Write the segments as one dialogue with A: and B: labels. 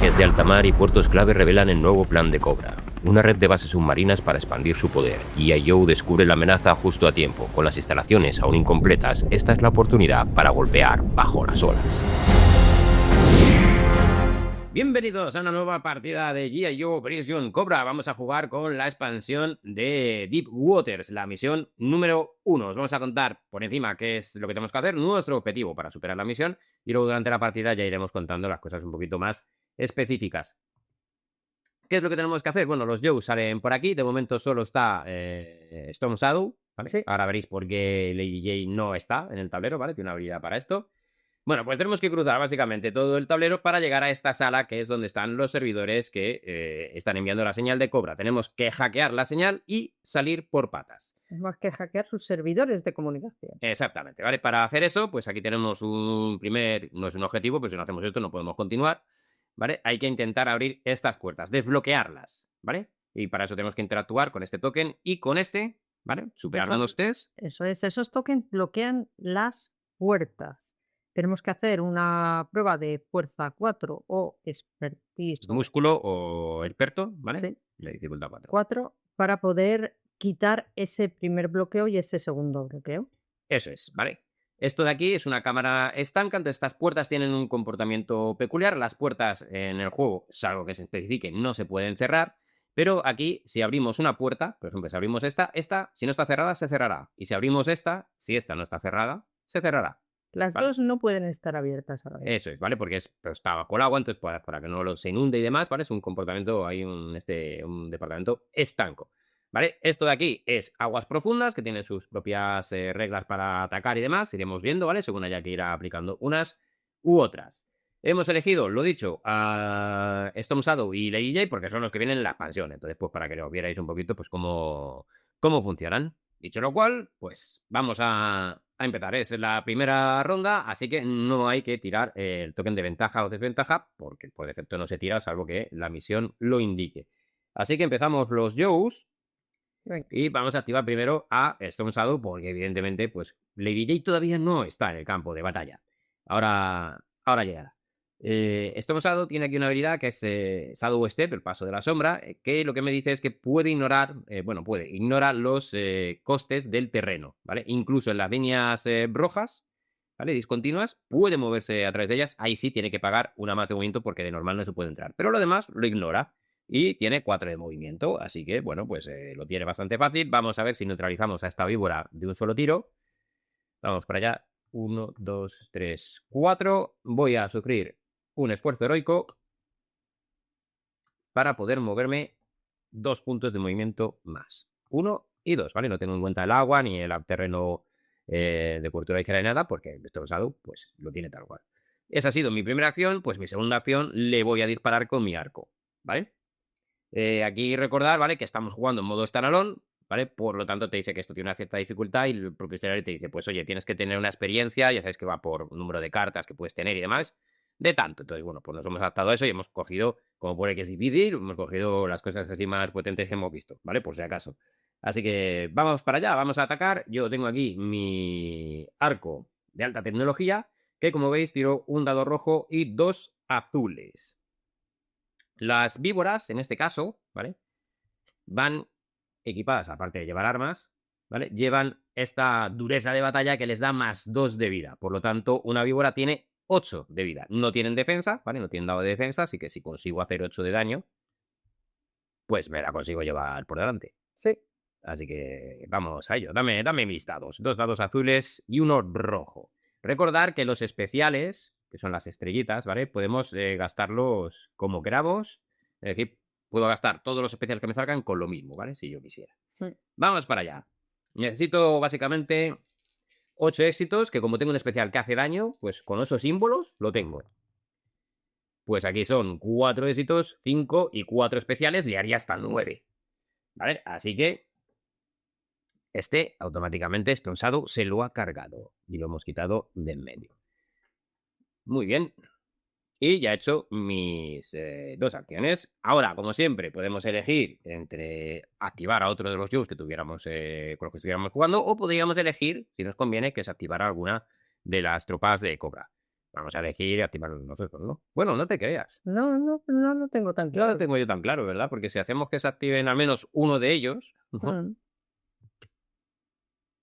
A: Ataques de alta mar y puertos clave revelan el nuevo plan de Cobra. Una red de bases submarinas para expandir su poder. G.I. Joe descubre la amenaza justo a tiempo. Con las instalaciones aún incompletas, esta es la oportunidad para golpear bajo las olas. Bienvenidos a una nueva partida de G.I. Joe Operation Cobra. Vamos a jugar con la expansión de Deep Waters, la misión número 1. Os vamos a contar por encima qué es lo que tenemos que hacer, nuestro objetivo para superar la misión, y luego durante la partida ya iremos contando las cosas un poquito más específicas. ¿Qué es lo que tenemos que hacer? Bueno, los Joe salen por aquí. De momento solo está Storm Shadow, ¿vale? Sí. Ahora veréis por qué Lady Jaye no está en el tablero, ¿vale? Tiene una habilidad para esto. Bueno, pues tenemos que cruzar básicamente todo el tablero para llegar a esta sala, que es donde están los servidores que están enviando la señal de Cobra. Tenemos que hackear la señal y salir por patas.
B: Tenemos que hackear sus servidores de comunicación.
A: Exactamente, ¿vale? Para hacer eso, pues aquí tenemos un primer... No es un objetivo, pues si no hacemos esto no podemos continuar, ¿vale? Hay que intentar abrir estas puertas, desbloquearlas, ¿vale? Y para eso tenemos que interactuar con este token y con este, ¿vale? Superar unos test.
B: Eso es, esos tokens bloquean las puertas. Tenemos que hacer una prueba de fuerza 4 o expertise
A: Músculo o experto, ¿vale?
B: Sí.
A: La dificultad 4.
B: 4 para poder quitar ese primer bloqueo y ese segundo bloqueo.
A: Eso es, ¿vale? Esto de aquí es una cámara estanca, entonces estas puertas tienen un comportamiento peculiar. Las puertas en el juego, salvo que se especifique, no se pueden cerrar. Pero aquí, si abrimos una puerta, por ejemplo, si abrimos esta, si no está cerrada, se cerrará. Y si abrimos esta, si esta no está cerrada, se cerrará.
B: Las dos no pueden estar abiertas ahora.
A: Eso es, ¿vale? Porque está bajo el agua, entonces para que no se inunde y demás, ¿vale? Es un comportamiento, hay un departamento estanco, ¿vale? Esto de aquí es aguas profundas, que tienen sus propias reglas para atacar y demás. Iremos viendo, ¿vale? Según haya que ir aplicando unas u otras. Hemos elegido, lo dicho, a Storm Shadow y Lady Jaye porque son los que vienen en la expansión. Entonces, pues para que lo vierais un poquito, pues cómo funcionan. Dicho lo cual, pues vamos a empezar. Es la primera ronda, así que no hay que tirar el token de ventaja o desventaja, porque por defecto no se tira, salvo que la misión lo indique. Así que empezamos los Joes. Y vamos a activar primero a Storm Shadow, porque evidentemente, pues Lady Jaye todavía no está en el campo de batalla. Ahora llegará. Storm Shadow tiene aquí una habilidad que es Shadow Step, el paso de la sombra, que lo que me dice es que puede ignorar, ignora los costes del terreno, ¿vale? Incluso en las líneas rojas, ¿vale? Discontinuas, puede moverse a través de ellas. Ahí sí tiene que pagar una más de movimiento porque de normal no se puede entrar. Pero lo demás lo ignora. Y tiene 4 de movimiento, así que, bueno, pues lo tiene bastante fácil. Vamos a ver si neutralizamos a esta víbora de un solo tiro. Vamos para allá. 1, 2, 3, 4. Voy a sufrir un esfuerzo heroico para poder moverme 2 puntos de movimiento más. 1 y 2, ¿vale? No tengo en cuenta el agua ni el terreno de cobertura ligera ni nada, porque esto usado, pues lo tiene tal cual. Esa ha sido mi primera acción, pues mi segunda acción le voy a disparar con mi arco, ¿vale? Aquí recordar, ¿vale? Que estamos jugando en modo standalone, ¿vale? Por lo tanto te dice que esto tiene una cierta dificultad y el propio escenario te dice, pues oye, tienes que tener una experiencia, ya sabes que va por número de cartas que puedes tener y demás, de tanto. Entonces, bueno, pues nos hemos adaptado a eso y hemos cogido, como pone que es difícil, hemos cogido las cosas así más potentes que hemos visto, ¿vale? Por si acaso. Así que vamos para allá, vamos a atacar. Yo tengo aquí mi arco de alta tecnología, que como veis tiro un dado rojo y 2 azules. Las víboras, en este caso, ¿vale? Van equipadas, aparte de llevar armas, ¿vale? Llevan esta dureza de batalla que les da más 2 de vida. Por lo tanto, una víbora tiene 8 de vida. No tienen defensa, ¿vale? No tienen dado de defensa, así que si consigo hacer 8 de daño, pues me la consigo llevar por delante.
B: Sí.
A: Así que vamos a ello. Dame mis dados. 2 dados azules y uno rojo. Recordar que los especiales, que son las estrellitas, ¿vale? Podemos gastarlos como queramos. Es decir, puedo gastar todos los especiales que me salgan con lo mismo, ¿vale? Si yo quisiera. Vamos para allá. Necesito básicamente 8 éxitos, que como tengo un especial que hace daño, pues con esos símbolos lo tengo. Pues aquí son 4 éxitos, 5 y 4 especiales, le haría hasta 9. ¿Vale? Así que este automáticamente Storm Shadow se lo ha cargado y lo hemos quitado de en medio. Muy bien. Y ya he hecho mis 2 acciones. Ahora, como siempre, podemos elegir entre activar a otro de los Joes que tuviéramos con los que estuviéramos jugando, o podríamos elegir, si nos conviene, que se activara alguna de las tropas de Cobra. Vamos a elegir activarlo nosotros, ¿no? Bueno, no te creas.
B: No, no, no lo tengo tan
A: No lo
B: claro.
A: tengo yo tan claro, ¿verdad? Porque si hacemos que se activen al menos uno de ellos, ¿no?
B: Mm,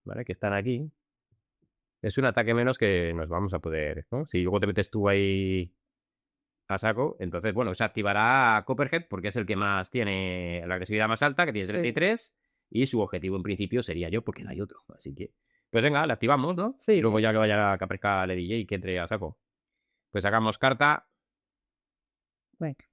A: ¿Vale? Que están aquí. Es un ataque menos que nos vamos a poder, ¿no? Si luego te metes tú ahí a saco, entonces, bueno, se activará a Copperhead porque es el que más tiene la agresividad más alta, que tiene
B: sí,
A: 33, y su objetivo en principio sería yo, porque no hay otro. Así que, pues venga, le activamos, ¿no? Y
B: sí.
A: luego ya que vaya que aparezca Lady J y que entre a saco. Pues sacamos carta.
B: Venga,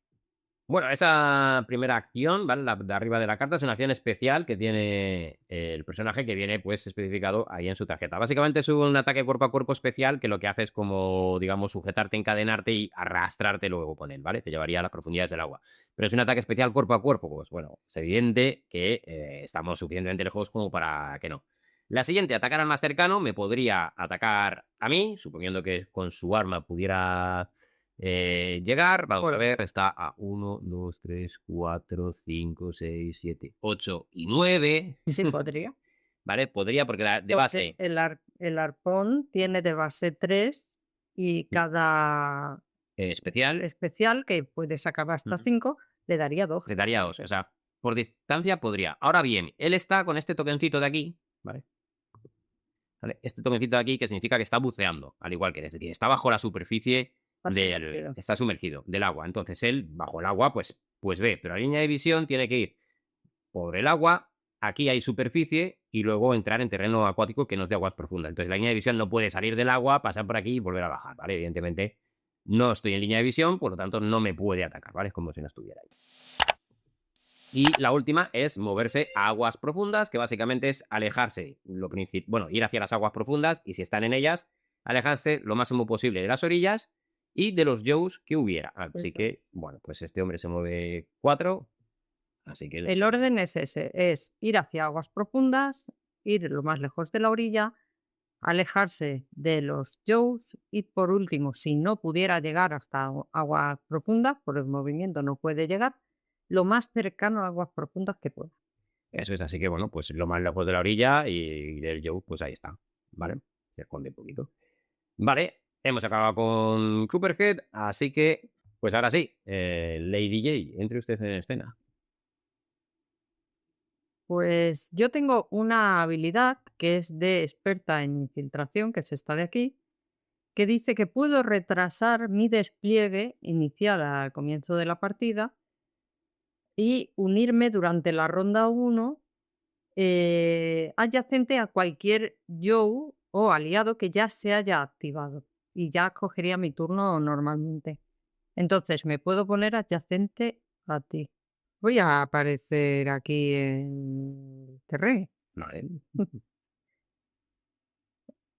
A: Bueno, esa primera acción, ¿vale? La de arriba de la carta es una acción especial que tiene el personaje que viene, pues, especificado ahí en su tarjeta. Básicamente es un ataque cuerpo a cuerpo especial que lo que hace es como, digamos, sujetarte, encadenarte y arrastrarte luego con él, ¿vale? Te llevaría a las profundidades del agua. Pero es un ataque especial cuerpo a cuerpo, pues bueno, es evidente que estamos suficientemente lejos como para que no. La siguiente, atacar al más cercano, me podría atacar a mí, suponiendo que con su arma pudiera llegar, vamos a
B: pues
A: ver, está a 1, 2, 3, 4, 5, 6, 7, 8 y 9.
B: sí podría.
A: ¿Vale? Podría, porque de
B: Porque
A: base
B: el arpón tiene de base 3 y cada
A: especial,
B: especial, que puede sacar hasta 5, le daría 2.
A: se daría 2. O sea, por distancia podría. Ahora bien, él está con este tokencito de aquí, ¿vale? ¿Vale? Este tokencito de aquí que significa que está buceando, al igual que es decir, está bajo la superficie del. Está sumergido del agua. Entonces él, bajo el agua, pues ve, pero la línea de visión tiene que ir por el agua, aquí hay superficie y luego entrar en terreno acuático que no es de aguas profundas. Entonces la línea de visión no puede salir del agua, pasar por aquí y volver a bajar, ¿vale? Evidentemente no estoy en línea de visión, por lo tanto no me puede atacar, ¿vale? Es como si no estuviera ahí. Y la última es moverse a aguas profundas, que básicamente es alejarse, bueno, ir hacia las aguas profundas y si están en ellas, alejarse lo máximo posible de las orillas y de los Joes que hubiera. Así que, bueno, pues este hombre se mueve 4, así que
B: El orden es ese, es ir hacia aguas profundas, ir lo más lejos de la orilla, alejarse de los Joes y por último, si no pudiera llegar hasta aguas profundas, por el movimiento no puede llegar, lo más cercano a aguas profundas que pueda.
A: eso es, así que bueno, pues lo más lejos de la orilla y del Joe, pues ahí está, ¿vale? Se esconde un poquito. Vale, hemos acabado con Superhead, así que, pues ahora sí, Lady J, entre usted en escena.
B: Pues yo tengo una habilidad que es de experta en infiltración, que es esta de aquí, que dice que puedo retrasar mi despliegue inicial al comienzo de la partida y unirme durante la ronda 1 adyacente a cualquier Joe o aliado que ya se haya activado. Y ya cogería mi turno normalmente. Entonces me puedo poner adyacente a ti. Voy a aparecer aquí en Terre
A: Vale,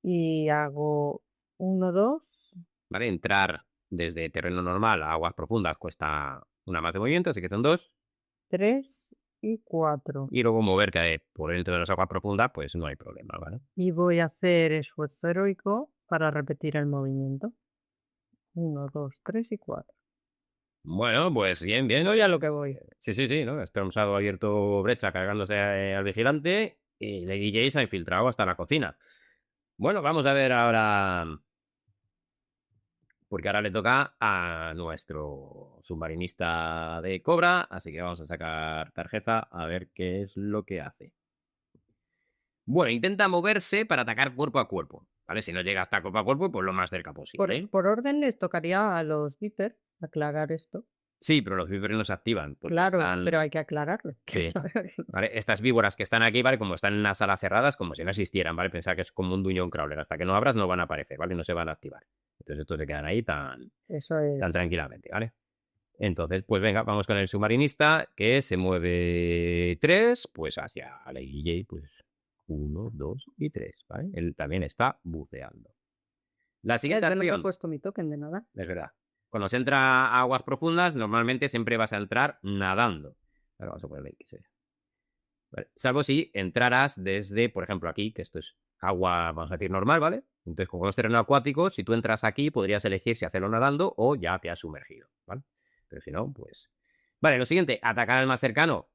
B: y hago 1, 2,
A: vale, entrar desde terreno normal a aguas profundas cuesta una más de movimiento, así que son 2.
B: 3 y 4.
A: Y luego moverte por dentro de las aguas profundas, pues no hay problema, ¿vale?
B: Y voy a hacer esfuerzo heroico para repetir el movimiento. 1, 2, 3 y 4.
A: Bueno, pues bien, bien.
B: Voy a lo que voy.
A: Sí, sí, sí, ¿no? Storms ha abierto brecha cargándose al vigilante y Lady J se ha infiltrado hasta la cocina. Bueno, vamos a ver ahora, porque ahora le toca a nuestro submarinista de Cobra, así que vamos a sacar tarjeta a ver qué es lo que hace. Bueno, intenta moverse para atacar cuerpo a cuerpo, ¿vale? Si no llega hasta cuerpo a cuerpo, pues lo más cerca posible.
B: Por orden les tocaría a los Viper aclarar esto.
A: Sí, pero los víveres no se activan. Porque
B: Claro,
A: están.
B: pero hay que aclararlo.
A: Sí. ¿Vale? Estas víboras que están aquí, ¿vale? Como están en una sala cerradas, como si no existieran, ¿vale? Pensar que es como un Dungeon Crawler. Hasta que no abras no van a aparecer, ¿vale? No se van a activar. Entonces estos se quedan ahí tan
B: Eso es.
A: tranquilamente, ¿vale? Entonces, pues venga, vamos con el submarinista que se mueve 3, pues hacia Lady J, pues 1, 2 y 3, ¿vale? Él también está buceando. La siguiente
B: Yo no me he
A: acción,
B: puesto mi token de nada.
A: es verdad. Cuando se entra a aguas profundas, normalmente siempre vas a entrar nadando. Ahora vamos a ponerle X. ¿Vale? Salvo si entraras desde, por ejemplo, aquí, que esto es agua, vamos a decir, normal, ¿vale? Entonces, como es terreno acuático, si tú entras aquí, podrías elegir si hacerlo nadando o ya te has sumergido, ¿vale? Pero si no, pues. Vale, lo siguiente, atacar al más cercano.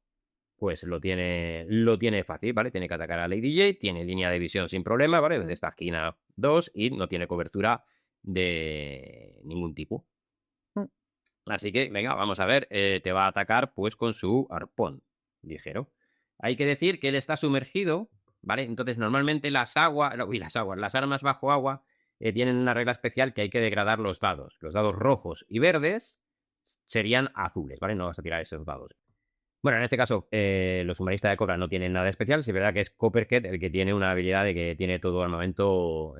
A: Pues lo tiene fácil, ¿vale? Tiene que atacar a Lady J, tiene línea de visión sin problema, ¿vale? Desde esta esquina 2 y no tiene cobertura de ningún tipo.
B: Mm.
A: Así que, venga, vamos a ver. Te va a atacar pues con su arpón ligero. Hay que decir que él está sumergido, ¿vale? Entonces, normalmente las armas bajo agua tienen una regla especial que hay que degradar los dados. Los dados rojos y verdes serían azules, ¿vale? No vas a tirar esos dados. Bueno, en este caso, los sumaristas de Cobra no tienen nada especial. Sí, es verdad que es Copperhead el que tiene una habilidad de que tiene todo armamento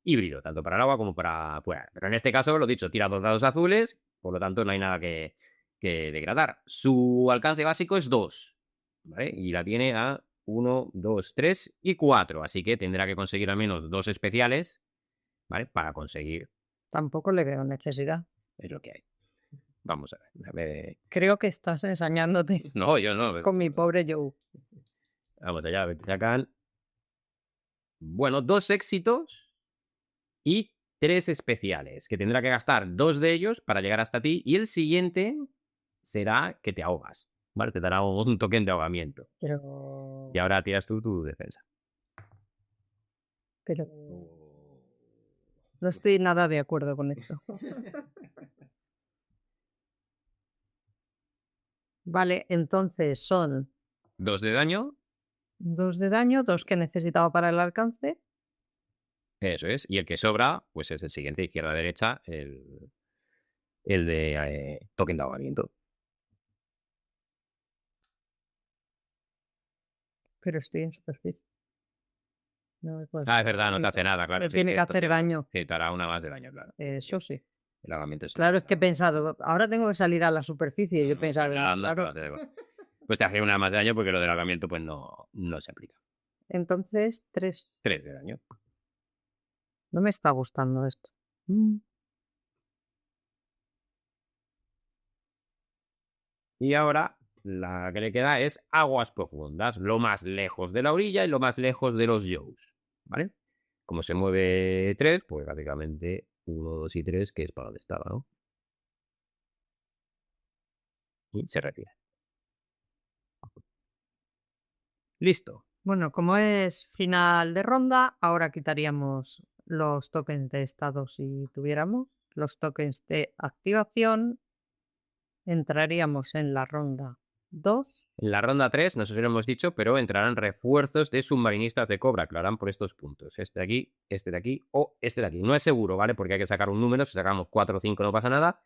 A: híbrido, tanto para el agua como para fuera. Pero en este caso, lo dicho, tira 2 dados azules, por lo tanto no hay nada que degradar. Su alcance básico es 2, ¿vale? Y la tiene a 1, 2, 3 y 4, así que tendrá que conseguir al menos 2 especiales, ¿vale? Para conseguir,
B: Tampoco le veo necesidad.
A: es lo que hay. Vamos a ver. A ver.
B: Creo que estás ensañándote
A: No, yo no.
B: con mi pobre Joe.
A: Vamos allá, a ver, sacan. Bueno, 2 éxitos y 3 especiales, que tendrá que gastar 2 de ellos para llegar hasta ti, y el siguiente será que te ahogas, ¿vale? Te dará un token de ahogamiento.
B: Pero...
A: Y ahora tiras tú tu defensa.
B: Pero... No estoy nada de acuerdo con esto. Vale, entonces son
A: 2 de daño,
B: 2 de daño, 2 que necesitaba para el alcance.
A: eso es, y el que sobra, pues es el siguiente, izquierda a derecha, el de token de ahogamiento.
B: Pero estoy en superficie. No me puedo
A: Ah, es verdad, no te
B: hacer
A: hace nada, claro.
B: Me
A: sí,
B: tiene que
A: esto
B: hacer daño.
A: sí, te hará una más de daño, claro.
B: Eso sí.
A: El ahogamiento es
B: Claro, es que he pensado, ahora tengo que salir a la superficie. Y yo pensaba, claro.
A: Pues te hace una más de daño porque lo del ahogamiento pues no se aplica.
B: Entonces, 3.
A: 3 de daño.
B: No me está gustando esto.
A: Y ahora la que le queda es aguas profundas, lo más lejos de la orilla y lo más lejos de los Joes, ¿vale? Como se mueve 3, pues básicamente 1, 2 y 3, que es para donde estaba, ¿no? Y se retira. Listo.
B: Bueno, como es final de ronda, ahora quitaríamos los tokens de estado si tuviéramos, los tokens de activación. Entraríamos en la ronda 2.
A: En la ronda 3, no sé si lo hemos dicho, pero entrarán refuerzos de submarinistas de Cobra, que lo harán por estos puntos. Este de aquí o este de aquí. No es seguro, ¿vale? Porque hay que sacar un número. Si sacamos 4 o 5 no pasa nada.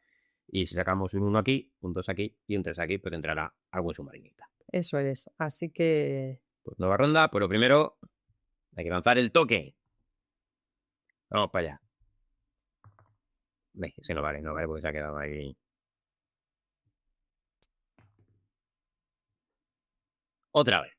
A: Y si sacamos un 1 aquí, un 2 aquí y un 3 aquí, pues entrará algún submarinista.
B: Eso es. Así que
A: Pues nueva ronda, pero primero hay que lanzar el toque. Vamos para allá. Sí, no vale, porque se ha quedado ahí. Otra vez.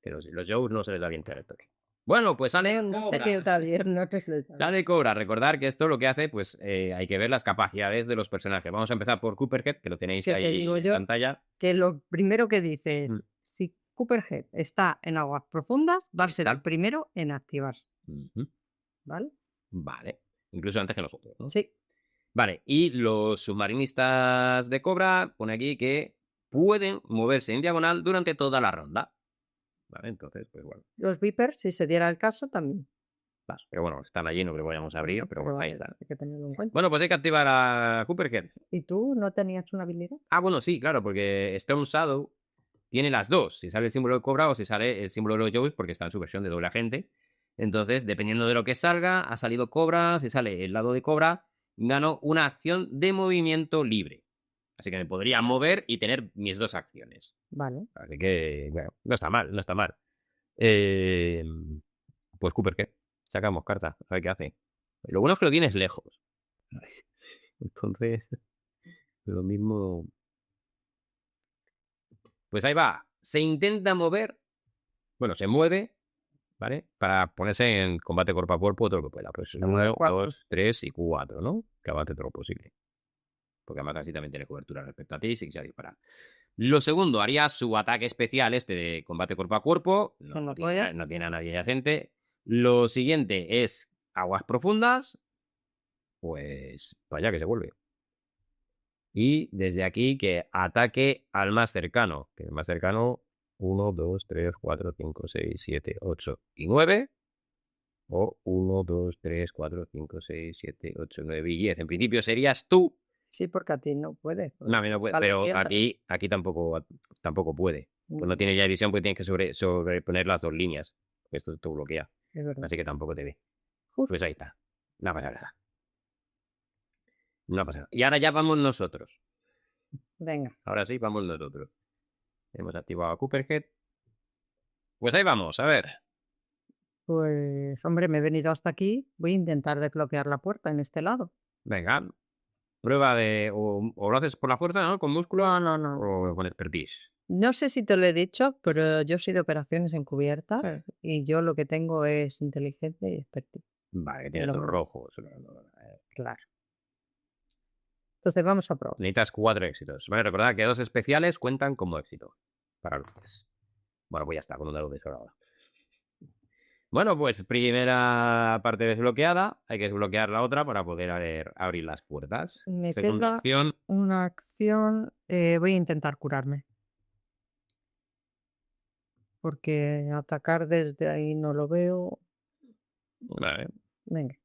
A: Pero si los Joes no se les da bien tirar el toque. Bueno, pues sale
B: no sé
A: Cobra.
B: qué tal bien, no te sé.
A: Sale Cobra. Recordar que esto lo que hace, pues hay que ver las capacidades de los personajes. Vamos a empezar por Copperhead, que lo tenéis
B: ¿Qué te
A: ahí
B: digo
A: en
B: yo?
A: pantalla.
B: Que lo primero que dice es,
A: Mm.
B: si Copperhead está en aguas profundas, va a ser
A: Está.
B: el primero en activar.
A: Ujú.
B: ¿Vale?
A: Vale. Incluso antes que nosotros, ¿no?
B: Sí.
A: Vale, y los submarinistas de Cobra pone aquí que pueden moverse en diagonal durante toda la ronda. Vale, entonces, pues bueno.
B: Los Vipers, si se diera el caso, también.
A: Pero bueno, están allí, no creo que vayamos a abrir, pero bueno, ahí
B: hay
A: está.
B: que tenerlo en cuenta.
A: Bueno, pues hay que activar a Copperhead.
B: ¿Y tú no tenías una habilidad?
A: Ah, bueno, sí, claro, porque Storm Shadow tiene las dos. Si sale el símbolo de Cobra o si sale el símbolo de los Joes, porque está en su versión de doble agente. Entonces, dependiendo de lo que salga, ha salido Cobra. Si sale el lado de Cobra, gano una acción de movimiento libre. Así que me podría mover y tener mis 2 acciones.
B: Vale.
A: Así que, bueno, no está mal, no está mal. Pues Cooper, ¿qué? Sacamos carta, a ver qué hace. Lo bueno es que lo tienes lejos. Entonces, lo mismo. Pues ahí va. Se intenta mover. Bueno, se mueve, ¿vale? Para ponerse en combate cuerpo a cuerpo todo lo que pueda. Pues 1, 2, 3 y 4, ¿no? Que avance todo lo posible. Porque además así también tiene cobertura respecto a ti si quisiera disparar. Lo segundo, haría su ataque especial este de combate cuerpo a cuerpo. No tiene a nadie adyacente. Lo siguiente es aguas profundas. Pues vaya que se vuelve. Y desde aquí que ataque al más cercano. Que el más cercano, 1, 2, 3, 4, 5, 6, 7, 8 y 9. O 1, 2, 3, 4, 5, 6, 7, 8, 9 y 10. En principio serías tú.
B: Sí, porque a ti no puede.
A: No, a mí no puede,
B: Sale
A: pero
B: siempre.
A: aquí tampoco puede. Pues no
B: Mm,
A: tiene ya visión porque tienes que sobreponer las dos líneas. Esto te bloquea.
B: Es verdad.
A: Así que tampoco te ve.
B: Uf,
A: Pues ahí está. No pasa nada. No pasa nada. Y ahora ya vamos nosotros.
B: venga.
A: Ahora sí, vamos nosotros. Hemos activado a Cooperhead. Pues ahí vamos, a ver.
B: Pues, hombre, me he venido hasta aquí. Voy a intentar desbloquear la puerta en este lado.
A: Venga. Prueba de. O lo haces por la fuerza, ¿no? Con músculo.
B: No, no, no.
A: O con expertise.
B: No sé si te lo he dicho, pero yo soy de operaciones encubiertas y yo lo que tengo es inteligencia y expertise.
A: Vale, que tienes
B: Lo-
A: dos rojos.
B: Claro. Entonces vamos a probar.
A: Necesitas 4 éxitos. Vale, recordad que 2 especiales cuentan como éxito. Para luces. Bueno, pues ya está, con una luz ahora. Bueno, pues primera parte desbloqueada. Hay que desbloquear la otra para poder abrir las puertas.
B: Me
A: Segunda
B: queda
A: acción.
B: una acción. Voy a intentar curarme. Porque atacar desde ahí no lo veo.
A: Vale.
B: Venga.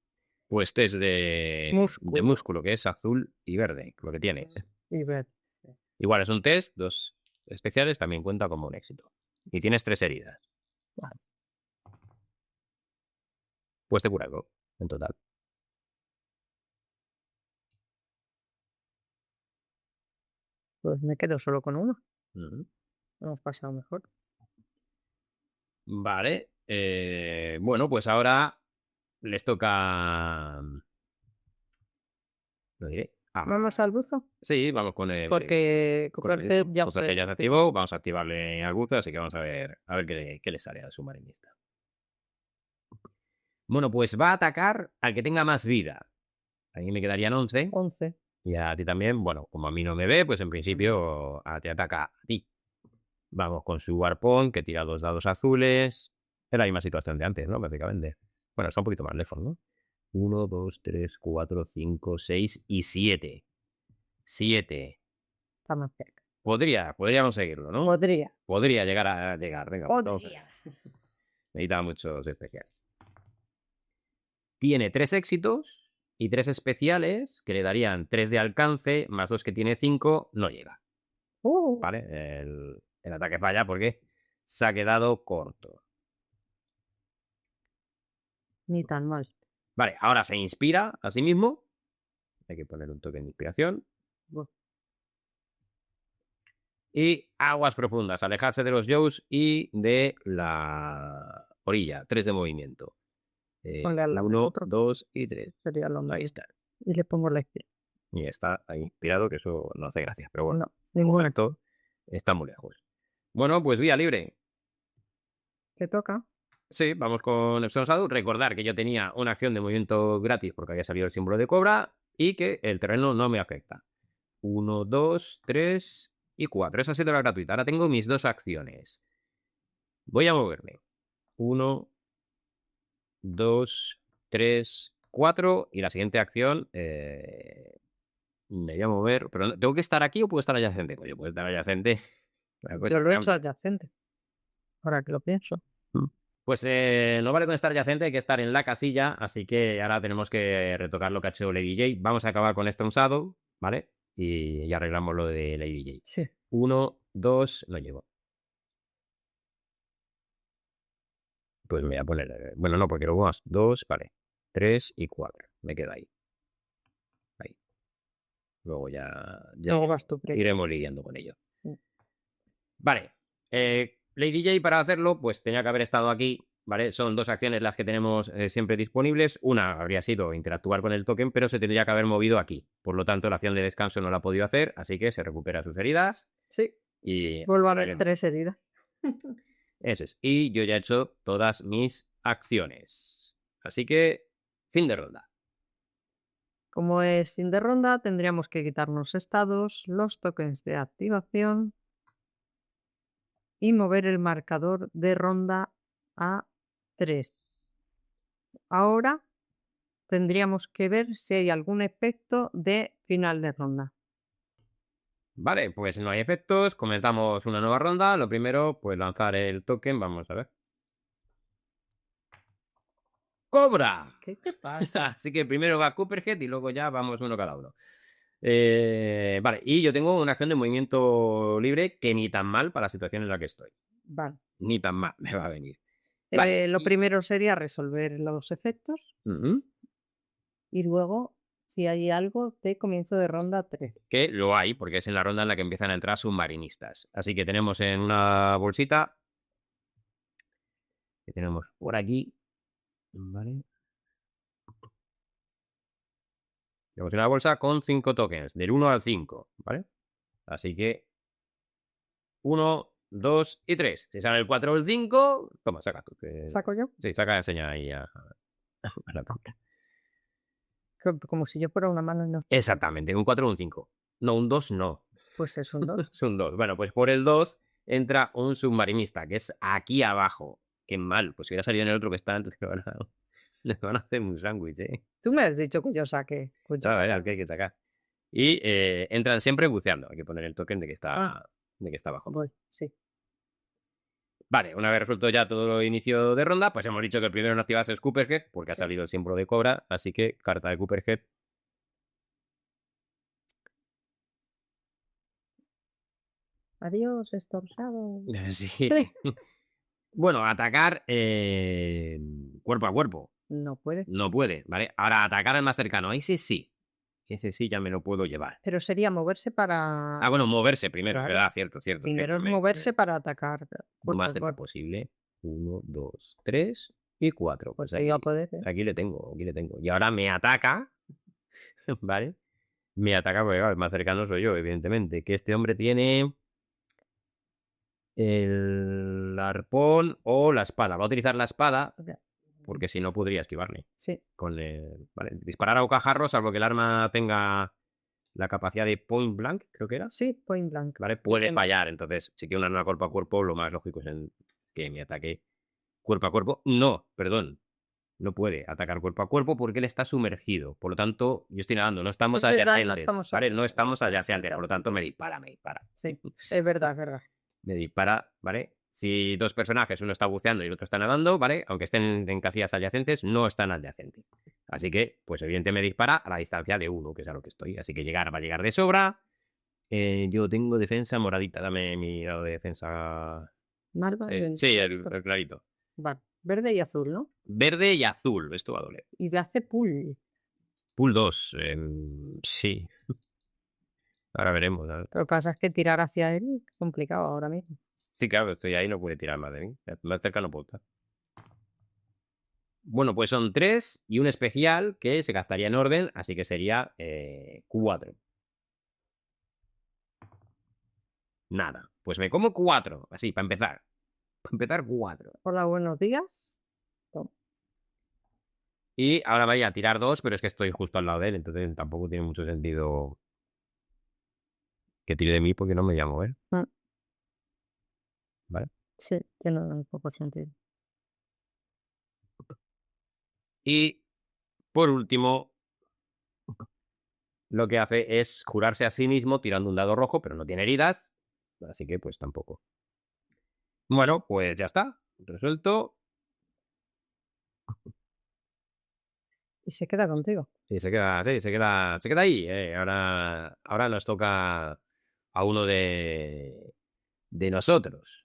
A: Pues test de
B: Músculo.
A: músculo, que es azul y verde, lo que tiene.
B: Y ver.
A: Igual es un test, 2 especiales, también cuenta como un éxito. Y tienes 3 heridas.
B: Vale.
A: Pues te cura algo, en total.
B: Pues me quedo solo con uno.
A: Ujú.
B: Hemos pasado mejor.
A: Vale. Bueno, pues ahora les toca. Lo diré.
B: ¿Vamos al buzo?
A: Sí, vamos con el.
B: Porque
A: con el
B: Cooperhead ya
A: Cooperhead ya se
B: fue.
A: activó. Vamos a activarle al buzo, así que vamos a ver qué le sale al submarinista. Bueno, pues va a atacar al que tenga más vida. A mí me quedarían 11.
B: 11.
A: Y a ti también, bueno, como a mí no me ve, pues en principio te ataca a ti. Vamos con su arpón, que tira 2 dados azules. Es la misma situación de antes, ¿no? Básicamente. Bueno, está un poquito más lejos, ¿no? 1, 2, 3, 4, 5, 6 y 7. 7.
B: Está más cerca.
A: Podría conseguirlo, ¿no?
B: Podría.
A: Podría llegar a llegar. Venga,
B: Podría.
A: necesita muchos especiales. Tiene 3 éxitos y 3 especiales que le darían 3 de alcance, más 2 que tiene 5, no llega. ¿Vale? El ataque falla porque se ha quedado corto.
B: Ni tan mal.
A: Vale, ahora se inspira a sí mismo. Hay que poner un toque de inspiración.
B: Bueno,
A: Y aguas profundas, alejarse de los Joes y de la orilla. 3 de movimiento.
B: ponle al lado del
A: 1,
B: otro.
A: 2 y 3.
B: Sería lo
A: Ahí
B: mismo.
A: está.
B: Y le pongo la izquierda.
A: Y está ahí inspirado, que eso no hace gracia. Pero bueno,
B: No,
A: de
B: ninguna.
A: momento está muy lejos. Bueno, pues vía libre.
B: ¿Te toca?
A: Sí, vamos con Epsilon Shadow. Recordar que yo tenía una acción de movimiento gratis porque había salido el símbolo de cobra y que el terreno no me afecta. 1, 2, 3 y 4. Esa ha sido la gratuita. Ahora tengo mis 2 acciones. Voy a moverme. 1, 2, 3, 4. Y la siguiente acción me voy a mover. Pero ¿tengo que estar aquí o puedo estar adyacente? Pues yo puedo estar adyacente.
B: Yo lo he hecho adyacente. Ahora que lo pienso.
A: Pues no vale con estar adyacente, hay que estar en la casilla, así que ahora tenemos que retocar lo que ha hecho Lady J. Vamos a acabar con Storm Shadow, ¿vale? Y arreglamos lo de Lady J.
B: Sí.
A: 1, 2, no llego. Pues me voy a poner, bueno, no, porque luego más 2, vale, 3 y 4, me queda ahí. Ahí. Luego ya
B: Luego vas tú, Prey.
A: iremos lidiando con ello.
B: Mm.
A: Vale, Lady J para hacerlo, pues tenía que haber estado aquí, ¿vale? Son 2 acciones las que tenemos siempre disponibles. Una habría sido interactuar con el token, pero se tendría que haber movido aquí. Por lo tanto, la acción de descanso no la ha podido hacer, así que se recupera sus heridas.
B: Sí.
A: Y
B: Vuelvo a ver 3 heridas.
A: eso es. Y yo ya he hecho todas mis acciones. Así que, fin de ronda.
B: Como es fin de ronda, tendríamos que quitarnos estados, los tokens de activación y mover el marcador de ronda a 3. Ahora tendríamos que ver si hay algún efecto de final de ronda.
A: Vale, pues no hay efectos. Comenzamos una nueva ronda. Lo primero, pues lanzar el token. Vamos a ver. Cobra.
B: ¿Qué te pasa?
A: Así que primero va Copperhead y luego ya vamos uno cada uno. Vale, y yo tengo una acción de movimiento libre que ni tan mal para la situación en la que estoy.
B: Vale.
A: Ni tan mal me va a venir. Vale.
B: Lo primero sería resolver los efectos
A: Ujú.
B: y luego, si hay algo, de comienzo de ronda 3.
A: Que lo hay, porque es en la ronda en la que empiezan a entrar submarinistas. Así que tenemos en una bolsita, que tenemos por aquí, ¿vale? Tenemos una bolsa con 5 tokens, del 1 al 5, ¿vale? Así que 1, 2 y 3. Si sale el 4 o el 5, toma, saca tú.
B: ¿Saco yo?
A: Sí, saca, enseña ahí a la tonta.
B: Como si yo fuera una mano y no.
A: Exactamente, un 4 o un 5. No, un 2 no.
B: Pues es un 2.
A: Es un 2. Bueno, pues por el 2 entra un submarinista, que es aquí abajo. Qué mal, pues si hubiera salido en el otro que está antes, le van a hacer un sándwich, ¿eh?
B: Tú me has dicho que yo saque. Pues yo
A: Claro,
B: saco.
A: al que hay que sacar. Y entran siempre buceando. Hay que poner el token de que
B: Ah,
A: está abajo.
B: voy, sí.
A: Vale, una vez resuelto ya todo el inicio de ronda, pues hemos dicho que el primero en activarse es Cooperhead, porque ha salido el símbolo de cobra, así que carta de Cooperhead.
B: Adiós, estorchado.
A: Sí.
B: Tres.
A: Bueno, atacar cuerpo a cuerpo.
B: No puede.
A: No puede, ¿vale? Ahora, atacar al más cercano. Ese sí. Ese sí ya me lo puedo llevar.
B: Pero sería moverse para.
A: Ah, bueno, moverse primero,
B: Claro.
A: ¿verdad? Cierto, cierto.
B: Primero es
A: cierto.
B: moverse para atacar.
A: Lo
B: Cuerpo
A: más
B: a
A: cerca
B: cuerpo.
A: posible. 1, 2, 3 y 4.
B: Pues
A: Pues
B: sí, va a poder.
A: aquí le tengo, aquí le tengo. Y ahora me ataca, ¿vale? Me ataca porque claro, el más cercano soy yo, evidentemente. Que este hombre tiene el arpón o la espada. Va a utilizar la espada porque si no podría esquivarle.
B: Sí.
A: Vale, disparar a bocajarro, salvo que el arma tenga la capacidad de point blank, creo que era.
B: Sí, point blank.
A: ¿Vale? Puede
B: Entiendo.
A: fallar. Entonces, si quiero un arma cuerpo a cuerpo, lo más lógico es que me ataque cuerpo a cuerpo. No, perdón. No puede atacar cuerpo a cuerpo porque él está sumergido. Por lo tanto, yo estoy nadando. No estamos
B: Es verdad, no
A: adyacentes.
B: estamos
A: ¿Vale? No estamos
B: adyacentes.
A: adyacentes. Por lo tanto, me dispara, me dispara.
B: Sí, es verdad, es verdad.
A: Me dispara, ¿vale? Si dos personajes, uno está buceando y el otro está nadando, ¿vale? Aunque estén en casillas adyacentes, no están adyacentes. Así que, pues evidentemente me dispara a la distancia de 1, que es a lo que estoy. Así que va a llegar de sobra. Yo tengo defensa moradita. Dame mi dado de defensa.
B: Marco,
A: Sí, el clarito.
B: Vale. Verde y azul, ¿no?
A: Verde y azul. Esto va a doler.
B: Y le hace pull.
A: Pool 2. Sí. Ahora veremos. ¿Sabes?
B: Lo que pasa es que tirar hacia él es complicado ahora mismo.
A: Sí, claro, estoy ahí, no puede tirar más de mí. Más cerca no puedo estar. Bueno, pues son 3 y un especial que se gastaría en orden, así que sería 4. Nada. Pues me como 4. Así, para empezar. Para empezar, 4.
B: Hola, buenos días. Toma.
A: Y ahora vaya a tirar 2, pero es que estoy justo al lado de él, entonces tampoco tiene mucho sentido que tire de mí porque no me voy a mover.
B: Ah,
A: ¿Vale?
B: sí, tiene un poco sentido.
A: Y por último, lo que hace es curarse a sí mismo tirando un dado rojo, pero no tiene heridas, así que pues tampoco. Bueno, pues ya está. Resuelto.
B: Y se queda contigo.
A: Sí, se queda ahí. Ahora nos toca a uno de nosotros.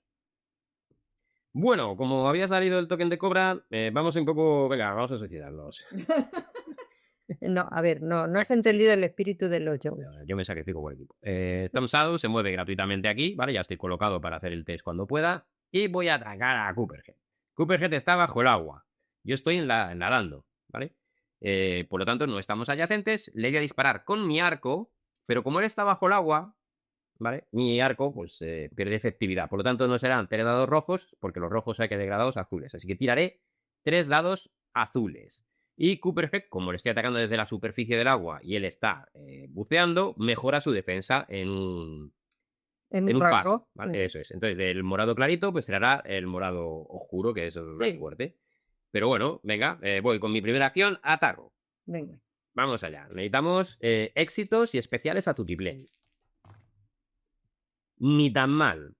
A: Bueno, como había salido el token de cobra, vamos un poco. Venga, vamos a suicidarnos.
B: No, a ver, no has entendido el espíritu del hoyo.
A: Yo me sacrifico por el equipo. Tom Shadow se mueve gratuitamente aquí, ¿vale? Ya estoy colocado para hacer el test cuando pueda. Y voy a atacar a Cooperhead. Cooperhead está bajo el agua. Yo estoy nadando, ¿vale? Por lo tanto, no estamos adyacentes. Le voy a disparar con mi arco, pero como él está bajo el agua, ¿vale? Mi arco, pues, pierde efectividad. Por lo tanto, no serán 3 dados rojos, porque los rojos hay que degradados azules. Así que tiraré 3 dados azules. Y Cooperhead, como le estoy atacando desde la superficie del agua y él está buceando, mejora su defensa en un paso,
B: rango.
A: ¿vale? Eso es. Entonces, del morado clarito, pues será el morado oscuro, que eso es muy
B: Sí.
A: fuerte. Pero bueno, venga, voy con mi primera acción, ataco.
B: Venga.
A: Vamos allá. Necesitamos éxitos y especiales a tutiplén. Ni tan mal,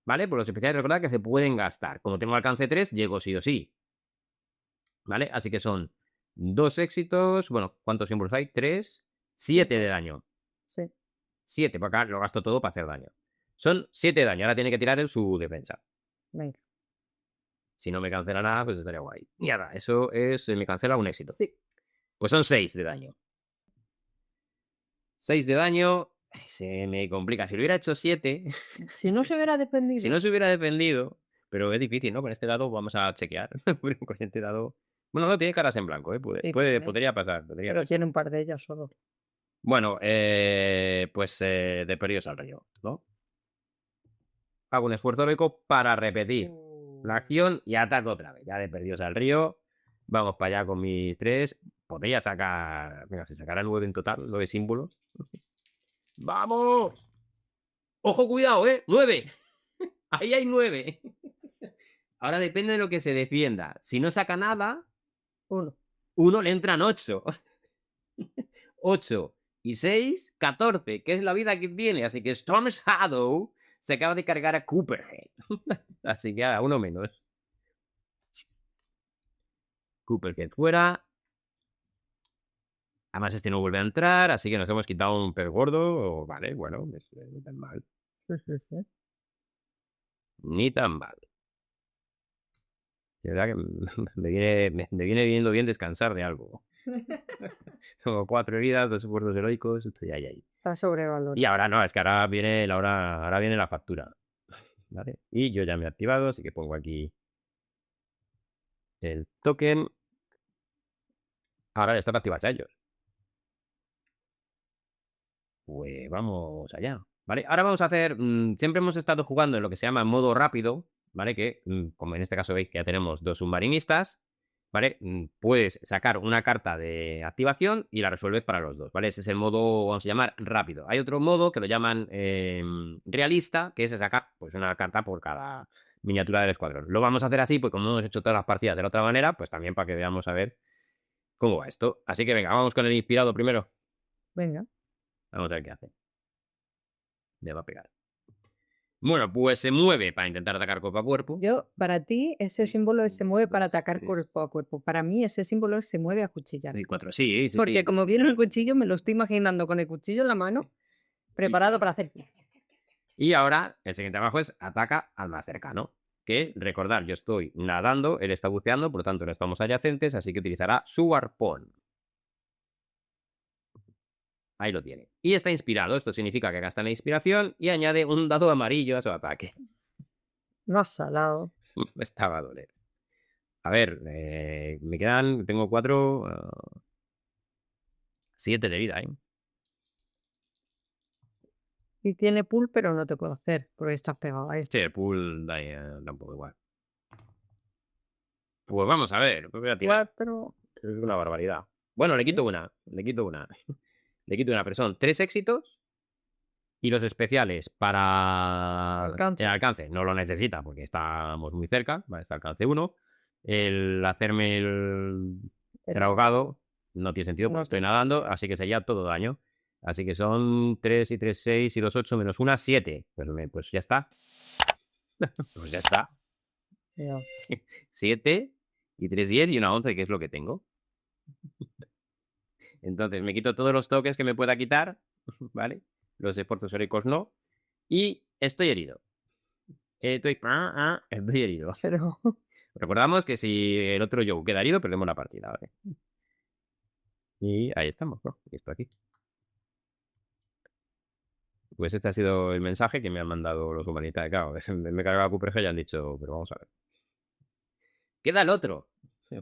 A: ¿vale? Por los especiales recordad que se pueden gastar. Como tengo alcance 3, llego sí o sí. ¿vale? Así que son 2 éxitos. Bueno, ¿cuántos símbolos hay? 3, 7 de daño.
B: Sí.
A: 7, porque acá lo gasto todo para hacer daño. Son 7 de daño. Ahora tiene que tirar en su defensa.
B: Venga.
A: Si no me cancela nada, pues estaría guay. Y ahora, eso es. Me cancela un éxito.
B: Sí.
A: Pues son 6 de daño. 6 de daño. Se me complica. Si lo hubiera hecho 7.
B: Si no se hubiera defendido.
A: Si no se hubiera defendido. Pero es difícil, ¿no? Con este dado vamos a chequear. Con este dado. Bueno, no tiene caras en blanco, ¿eh?
B: Sí,
A: Podría pasar.
B: pero tiene un par de ellas solo.
A: Bueno, pues de perdidos al río, ¿no? Hago un esfuerzo heroico para repetir la acción y ataco otra vez. Ya de perdidos al río. Vamos para allá con mis 3. Podría sacar. Venga, si sacara 9 en total, 9 símbolos. ¡Vamos! ¡Ojo, cuidado, 9! Ahí hay 9. Ahora depende de lo que se defienda. Si no saca nada, 1 le entran 8. 8 y 6, 14, que es la vida que tiene. Así que Storm Shadow se acaba de cargar a Cooperhead. Así que a 1 menos. Cooperhead fuera. Además, este no vuelve a entrar, así que nos hemos quitado un pez gordo. Vale, bueno, no tan mal.
B: Sí.
A: Ni tan mal. De verdad que me viene viendo bien descansar de algo. Tengo 4 heridas, 2 esfuerzos heroicos. Estoy ahí.
B: Está sobrevalorado.
A: Y ahora no, es que ahora viene la factura. ¿Vale? Y yo ya me he activado, así que pongo aquí el token. Ahora están activados a ellos. Pues vamos allá. ¿Vale? Ahora vamos a hacer. Siempre hemos estado jugando en lo que se llama modo rápido. ¿Vale? Que, como en este caso veis que ya tenemos 2 submarinistas. ¿Vale? Puedes sacar una carta de activación y la resuelves para los 2. ¿Vale? Ese es el modo, vamos a llamar, rápido. Hay otro modo que lo llaman realista, que es sacar pues una carta por cada miniatura del escuadrón. Lo vamos a hacer así, pues como hemos hecho todas las partidas de la otra manera, pues también para que veamos a ver cómo va esto. Así que venga, vamos con el inspirado primero.
B: Venga.
A: Vamos a ver qué hace. Le va a pegar. Bueno, pues se mueve para intentar atacar cuerpo a cuerpo.
B: Para ti, ese símbolo se mueve para atacar cuerpo a cuerpo. Para mí, ese símbolo se mueve a cuchillar.
A: 4, sí.
B: Porque como viene el cuchillo, me lo estoy imaginando con el cuchillo en la mano, preparado para hacer.
A: Y ahora, el siguiente abajo es ataca al más cercano. Que, recordad, yo estoy nadando, él está buceando, por lo tanto no estamos adyacentes, así que utilizará su arpón. Ahí lo tiene. Y está inspirado. Esto significa que gasta la inspiración y añade un dado amarillo a su ataque.
B: No has salado.
A: Esta va a doler. A ver, me quedan. Tengo 4. 7 de vida, ¿eh?
B: Y tiene pool, pero no te puedo hacer porque estás pegado a esto.
A: Sí, el pool da un poco igual. Pues vamos a ver. Voy a tirar.
B: 4.
A: Es una barbaridad. Bueno, le quito una. Le quito una, pero son 3 éxitos. Y los especiales para
B: Alcance.
A: el alcance no lo necesita porque estamos muy cerca. Va a estar alcance 1. El hacerme el ser ahogado no tiene sentido porque estoy nadando, así que sería todo daño. Así que son 3 y 3, 6 y 2, 8 menos 1, 7. Pues ya está. Pues ya está. 7 y 3, 10 y una 11, que es lo que tengo. Entonces me quito todos los toques que me pueda quitar, ¿vale? Los esfuerzos heroicos no. Y estoy herido. Estoy herido.
B: Pero
A: Recordamos que si el otro Joe queda herido, perdemos la partida, ¿vale? Y ahí estamos, ¿no? Y esto aquí. Pues este ha sido el mensaje que me han mandado los humanitarios. Claro, me he cargado a Cooperhead y han dicho, pero vamos a ver. Queda el otro.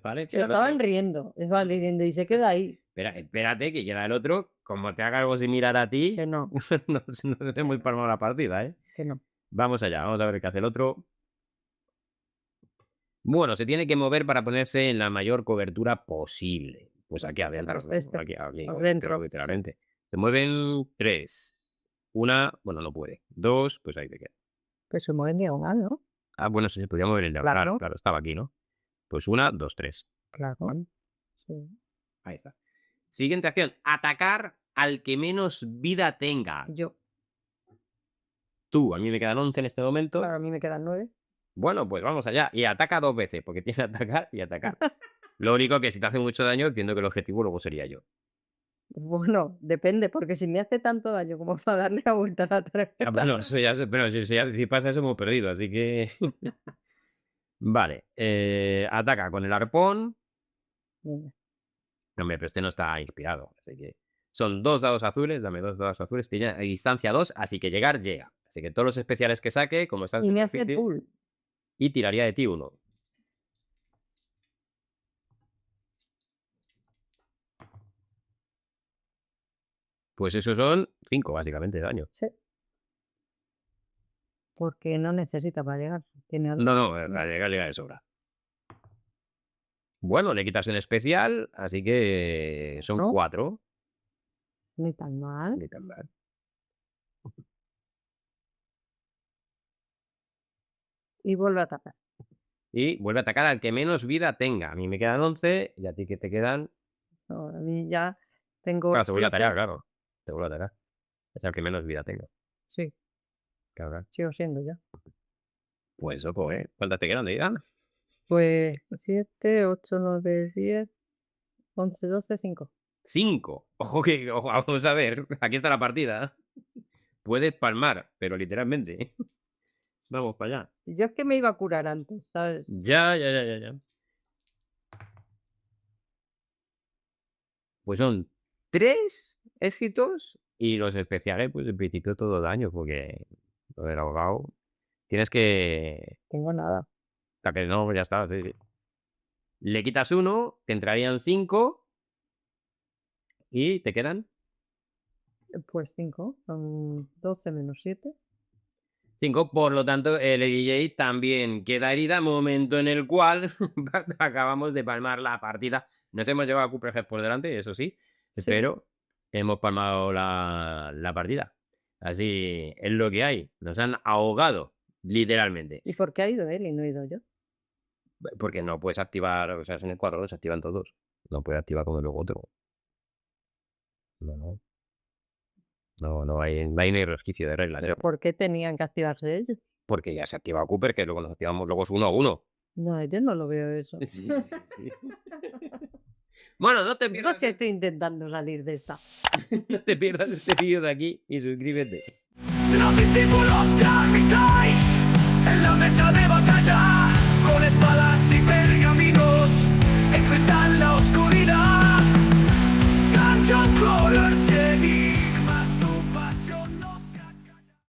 A: ¿Vale?
B: se estaban riendo. Estaban diciendo, y se queda ahí.
A: Espérate, que queda el otro. Como te haga algo similar a ti,
B: Que no.
A: no te muy palmado la partida, ¿eh?
B: Que no.
A: Vamos allá, vamos a ver qué hace el otro. Bueno, se tiene que mover para ponerse en la mayor cobertura posible. Pues aquí adentro. Aquí
B: dentro.
A: Literalmente. Se mueven 3. Una, bueno, no puede. 2, pues ahí te queda.
B: Pues se mueve en diagonal, ¿no?
A: Ah, bueno, sí, se podía mover en diagonal. Claro, estaba aquí, ¿no? Pues 1, 2, 3.
B: Claro. Sí.
A: Ahí está. Siguiente acción. Atacar al que menos vida tenga.
B: Yo.
A: Tú, a mí me quedan 11 en este momento.
B: Claro, a mí me quedan 9.
A: Bueno, pues vamos allá. Y ataca 2 veces, porque tiene que atacar y atacar. Lo único que si te hace mucho daño, entiendo que el objetivo luego sería yo.
B: Bueno, depende, porque si me hace tanto daño como para darle la vuelta a la
A: Ah,
B: tarjeta.
A: bueno, eso ya pero si pasa eso hemos perdido, así que vale, ataca con el arpón.
B: Venga,
A: No, hombre, pero este no está inspirado, así que son 2 dados azules, dame 2 dados azules, tiene a distancia 2, así que llegar llega. Así que todos los especiales que saque, como está en
B: y me hace
A: superficie,
B: pull.
A: y tiraría de ti 1. Pues esos son 5 básicamente de daño.
B: Sí. Porque no necesita para llegar. Tiene
A: No, no,
B: no.
A: llega de sobra. Bueno, le quitas el especial, así que son
B: ¿No?
A: 4.
B: Ni tan mal.
A: Ni tan mal.
B: Y vuelve a atacar.
A: Y vuelve a atacar al que menos vida tenga. A mí me quedan 11 y a ti que te quedan.
B: No, a mí ya tengo
A: Claro, se vuelve a atacar,
B: 7.
A: claro. Te vuelve a atacar. Es al que menos vida tenga.
B: Sí,
A: Cabrón.
B: sigo siendo ya.
A: Pues ojo, ¿eh? ¿Cuántas te quedan de vida?
B: Pues 7, 8, 9, 10, 11, 12, 5.
A: 5. Ojo que, ojo, vamos a ver. Aquí está la partida. Puedes palmar, pero literalmente. Vamos para allá.
B: Yo es que me iba a curar antes, ¿sabes?
A: Ya. Pues son 3 éxitos y los especiales, pues en principio todo daño, porque lo del ahogado tienes que.
B: Tengo nada.
A: O sea que no, ya está. Sí. Le quitas 1, te entrarían 5 y te quedan
B: Pues 5. Son 12 menos 7.
A: 5. Por lo tanto, el DJ también queda herida, momento en el cual acabamos de palmar la partida. Nos hemos llevado a Cooperhead por delante, eso sí,
B: Sí.
A: pero hemos palmado la partida. Así es lo que hay. Nos han ahogado, literalmente.
B: ¿Y por qué ha ido él y no he ido yo?
A: Porque no puedes activar, o sea, son el cuadro, se activan todos. No puedes activar como luego otro. No. No hay ni resquicio de reglas.
B: ¿Pero por qué tenían que activarse ellos?
A: Porque ya se ha activado Cooper, que luego nos activamos luego es 1 a 1.
B: No, yo no lo veo eso.
A: Sí. Bueno, no te
B: Yo
A: pierdas,
B: sí estoy intentando salir de esta.
A: no te pierdas este vídeo de aquí y suscríbete.
C: Los discípulos de Armitage en la mesa de batalla con espada